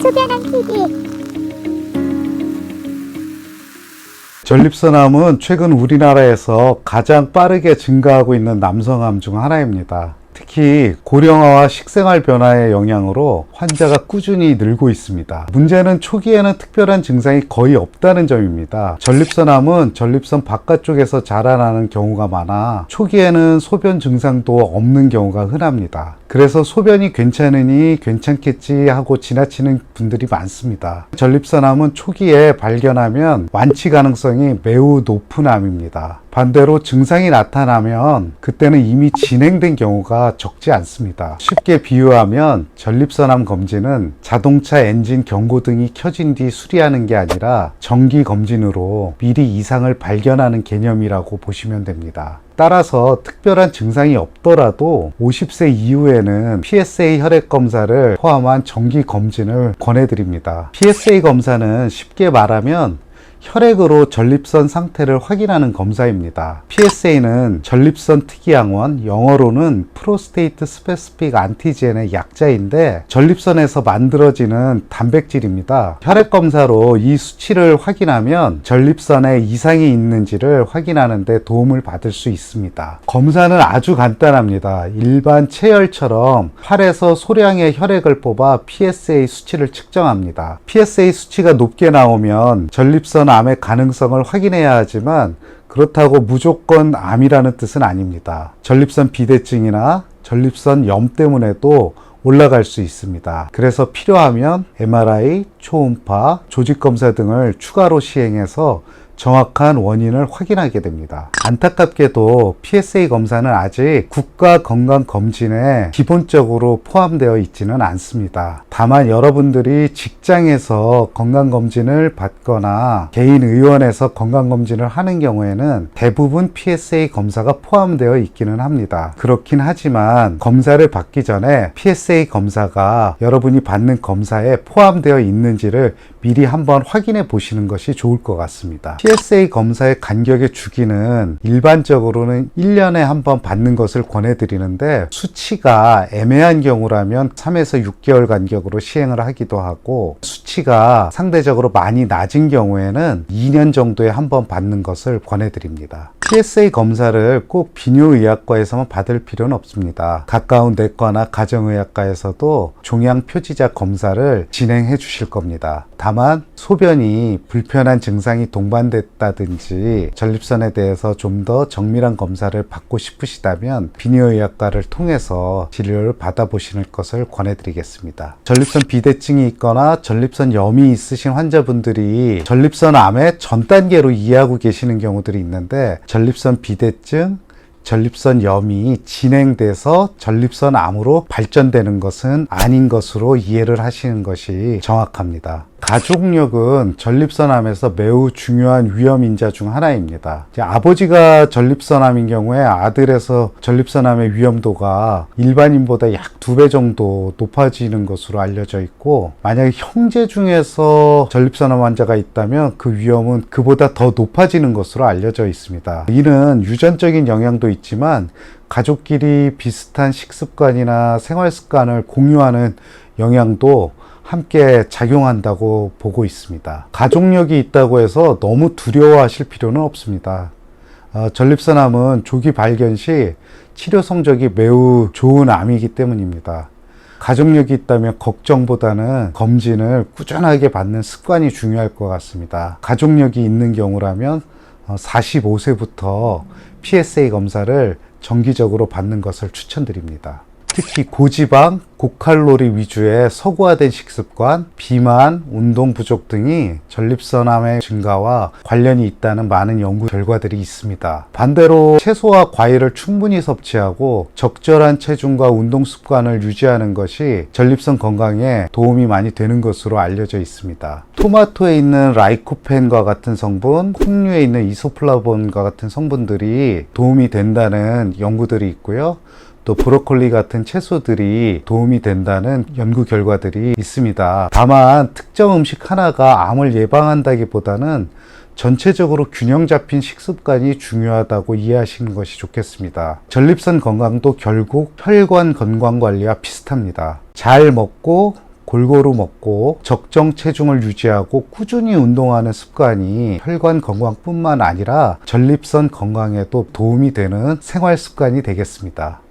소변암 TV. 전립선암은 최근 우리나라에서 가장 빠르게 증가하고 있는 남성암 중 하나입니다. 특히 고령화와 식생활 변화의 영향으로 환자가 꾸준히 늘고 있습니다. 문제는 초기에는 특별한 증상이 거의 없다는 점입니다. 전립선암은 전립선 바깥쪽에서 자라나는 경우가 많아 초기에는 소변 증상도 없는 경우가 흔합니다. 그래서 소변이 괜찮으니 괜찮겠지 하고 지나치는 분들이 많습니다. 전립선암은 초기에 발견하면 완치 가능성이 매우 높은 암입니다. 반대로 증상이 나타나면 그때는 이미 진행된 경우가 적지 않습니다. 쉽게 비유하면 전립선암 검진은 자동차 엔진 경고등이 켜진 뒤 수리하는 게 아니라 정기 검진으로 미리 이상을 발견하는 개념이라고 보시면 됩니다. 따라서 특별한 증상이 없더라도 50세 이후에는 PSA 혈액 검사를 포함한 정기 검진을 권해드립니다. PSA 검사는 쉽게 말하면 혈액으로 전립선 상태를 확인하는 검사입니다. PSA는 전립선 특이항원, 영어로는 프로스테이트 스페시픽 안티젠의 약자인데 전립선에서 만들어지는 단백질입니다. 혈액 검사로 이 수치를 확인하면 전립선에 이상이 있는지를 확인하는 데 도움을 받을 수 있습니다. 검사는 아주 간단합니다. 일반 체열처럼 팔에서 소량의 혈액을 뽑아 PSA 수치를 측정합니다. PSA 수치가 높게 나오면 전립선 암의 가능성을 확인해야 하지만 그렇다고 무조건 암이라는 뜻은 아닙니다. 전립선 비대증이나 전립선 염 때문에도 올라갈 수 있습니다. 그래서 필요하면 MRI, 초음파, 조직검사 등을 추가로 시행해서 정확한 원인을 확인하게 됩니다. 안타깝게도 PSA 검사는 아직 국가건강검진에 기본적으로 포함되어 있지는 않습니다. 다만 여러분들이 직장에서 건강검진을 받거나 개인 의원에서 건강검진을 하는 경우에는 대부분 PSA 검사가 포함되어 있기는 합니다. 그렇긴 하지만 검사를 받기 전에 PSA 검사가 여러분이 받는 검사에 포함되어 있는지를 미리 한번 확인해 보시는 것이 좋을 것 같습니다. PSA 검사의 간격의 주기는 일반적으로는 1년에 한 번 받는 것을 권해드리는데 수치가 애매한 경우라면 3에서 6개월 간격으로 시행을 하기도 하고 수치가 상대적으로 많이 낮은 경우에는 2년 정도에 한 번 받는 것을 권해드립니다. PSA 검사를 꼭 비뇨의학과에서만 받을 필요는 없습니다. 가까운 내과나 가정의학과에서도 종양 표지자 검사를 진행해 주실 겁니다. 다만 소변이 불편한 증상이 동반됐다든지 전립선에 대해서 좀 더 정밀한 검사를 받고 싶으시다면 비뇨의학과를 통해서 진료를 받아보시는 것을 권해드리겠습니다. 전립선 비대증이 있거나 전립선 염이 있으신 환자분들이 전립선 암의 전 단계로 이해하고 계시는 경우들이 있는데 전립선 비대증, 전립선 염이 진행돼서 전립선 암으로 발전되는 것은 아닌 것으로 이해를 하시는 것이 정확합니다. 가족력은 전립선암에서 매우 중요한 위험인자 중 하나입니다. 아버지가 전립선암인 경우에 아들에서 전립선암의 위험도가 일반인보다 약 2배 정도 높아지는 것으로 알려져 있고 만약에 형제 중에서 전립선암 환자가 있다면 그 위험은 그보다 더 높아지는 것으로 알려져 있습니다. 이는 유전적인 영향도 있지만 가족끼리 비슷한 식습관이나 생활습관을 공유하는 영향도 함께 작용한다고 보고 있습니다. 가족력이 있다고 해서 너무 두려워하실 필요는 없습니다. 전립선암은 조기 발견 시 치료 성적이 매우 좋은 암이기 때문입니다. 가족력이 있다면 걱정보다는 검진을 꾸준하게 받는 습관이 중요할 것 같습니다. 가족력이 있는 경우라면 45세부터 PSA 검사를 정기적으로 받는 것을 추천드립니다. 특히 고지방, 고칼로리 위주의 서구화된 식습관, 비만, 운동 부족 등이 전립선암의 증가와 관련이 있다는 많은 연구 결과들이 있습니다. 반대로 채소와 과일을 충분히 섭취하고 적절한 체중과 운동 습관을 유지하는 것이 전립선 건강에 도움이 많이 되는 것으로 알려져 있습니다. 토마토에 있는 라이코펜과 같은 성분, 콩류에 있는 이소플라본과 같은 성분들이 도움이 된다는 연구들이 있고요. 또 브로콜리 같은 채소들이 도움이 된다는 연구 결과들이 있습니다. 다만 특정 음식 하나가 암을 예방한다기보다는 전체적으로 균형 잡힌 식습관이 중요하다고 이해하시는 것이 좋겠습니다. 전립선 건강도 결국 혈관 건강 관리와 비슷합니다. 잘 먹고 골고루 먹고 적정 체중을 유지하고 꾸준히 운동하는 습관이 혈관 건강뿐만 아니라 전립선 건강에도 도움이 되는 생활 습관이 되겠습니다.